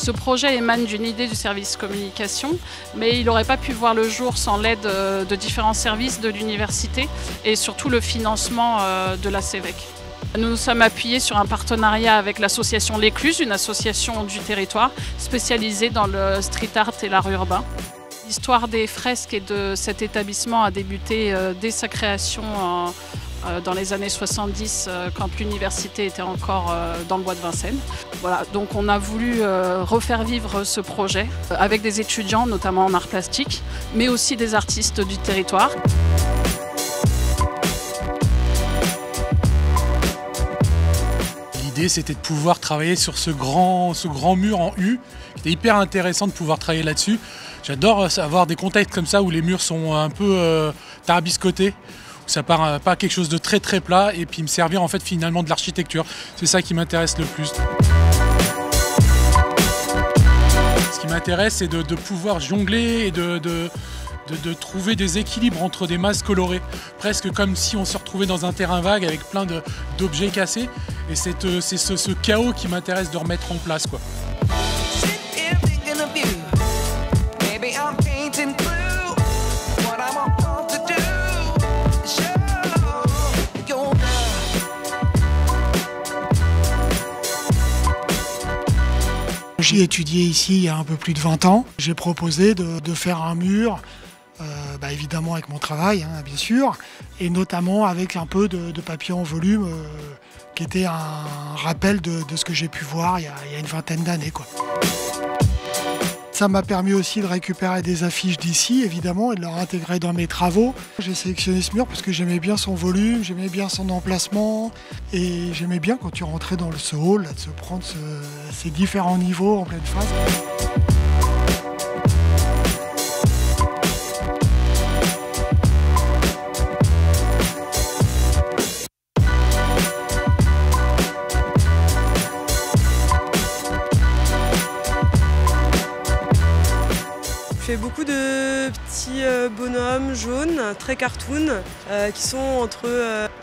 Ce projet émane d'une idée du service communication, mais il n'aurait pas pu voir le jour sans l'aide de différents services de l'université et surtout le financement de la CEVEC. Nous nous sommes appuyés sur un partenariat avec l'association L'Écluse, une association du territoire spécialisée dans le street art et l'art urbain. L'histoire des fresques et de cet établissement a débuté dès sa création dans les années 70, quand l'université était encore dans le bois de Vincennes. Voilà, donc on a voulu refaire vivre ce projet avec des étudiants, notamment en arts plastiques, mais aussi des artistes du territoire. L'idée, c'était de pouvoir travailler sur ce grand mur en U. C'était hyper intéressant de pouvoir travailler là-dessus. J'adore avoir des contextes comme ça où les murs sont un peu tarabiscotés. Ça part pas quelque chose de très très plat et puis me servir en fait finalement de l'architecture. C'est ça qui m'intéresse le plus. Ce qui m'intéresse, c'est de pouvoir jongler et de trouver des équilibres entre des masses colorées. Presque comme si on se retrouvait dans un terrain vague avec plein d'objets cassés. Et c'est ce chaos qui m'intéresse de remettre en place, quoi. J'ai étudié ici il y a un peu plus de 20 ans. J'ai proposé de faire un mur, évidemment avec mon travail, hein, bien sûr, et notamment avec un peu de papier en volume, qui était un rappel de ce que j'ai pu voir il y a une vingtaine d'années, quoi. Ça m'a permis aussi de récupérer des affiches d'ici, évidemment, et de leur intégrer dans mes travaux. J'ai sélectionné ce mur parce que j'aimais bien son volume, j'aimais bien son emplacement, et j'aimais bien quand tu rentrais dans ce hall, là, de se prendre ces différents niveaux en pleine face. Je fais beaucoup de petits bonhommes jaunes, très cartoon, qui sont entre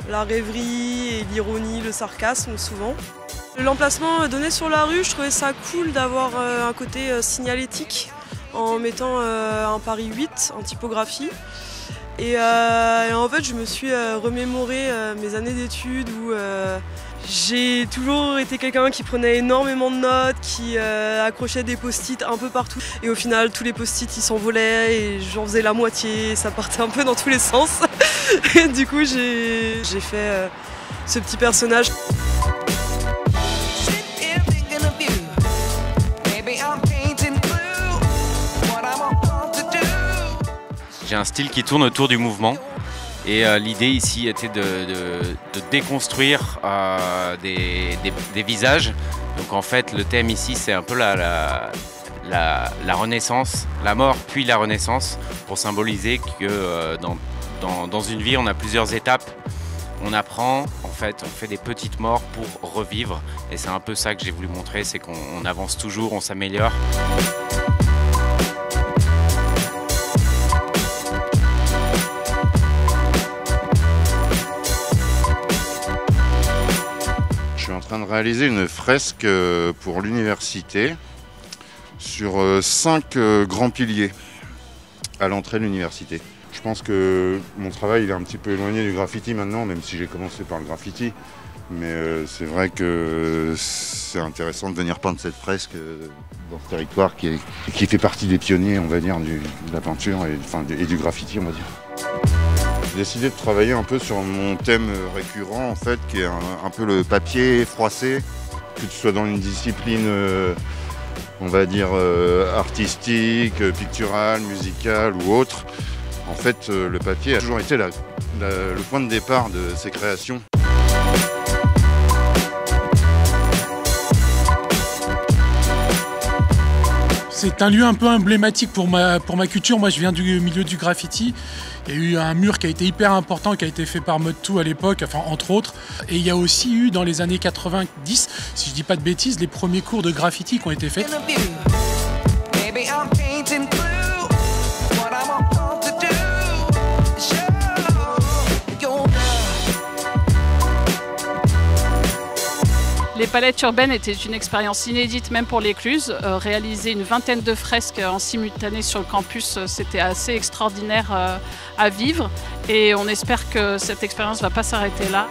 la rêverie et l'ironie, le sarcasme souvent. L'emplacement donné sur la rue, je trouvais ça cool d'avoir un côté signalétique en mettant un Paris 8 en typographie. Et en fait, je me suis remémoré mes années d'études où j'ai toujours été quelqu'un qui prenait énormément de notes, qui accrochait des post-it un peu partout. Et au final, tous les post-it, ils s'envolaient et j'en faisais la moitié, et ça partait un peu dans tous les sens. Et du coup, j'ai fait ce petit personnage. J'ai un style qui tourne autour du mouvement et l'idée ici était de déconstruire des visages. Donc en fait le thème ici c'est un peu la renaissance, la mort puis la renaissance, pour symboliser que dans une vie on a plusieurs étapes. On apprend, en fait, on fait des petites morts pour revivre et c'est un peu ça que j'ai voulu montrer, c'est qu'on avance toujours, on s'améliore. Je suis en train de réaliser une fresque pour l'université sur 5 grands piliers à l'entrée de l'université. Je pense que mon travail il est un petit peu éloigné du graffiti maintenant, même si j'ai commencé par le graffiti. Mais c'est vrai que c'est intéressant de venir peindre cette fresque dans ce territoire qui fait partie des pionniers, on va dire, de la peinture et du graffiti, on va dire. J'ai décidé de travailler un peu sur mon thème récurrent, en fait, qui est un peu le papier froissé, que tu sois dans une discipline, on va dire, artistique, picturale, musicale ou autre. En fait, le papier a toujours été le point de départ de ces créations. C'est un lieu un peu emblématique pour ma culture. Moi, je viens du milieu du graffiti. Il y a eu un mur qui a été hyper important, qui a été fait par Mode2 à l'époque, enfin entre autres. Et il y a aussi eu dans les années 90, si je dis pas de bêtises, les premiers cours de graffiti qui ont été faits. Les palettes urbaines étaient une expérience inédite même pour l'Écluse. Réaliser une vingtaine de fresques en simultané sur le campus, c'était assez extraordinaire à vivre. Et on espère que cette expérience ne va pas s'arrêter là.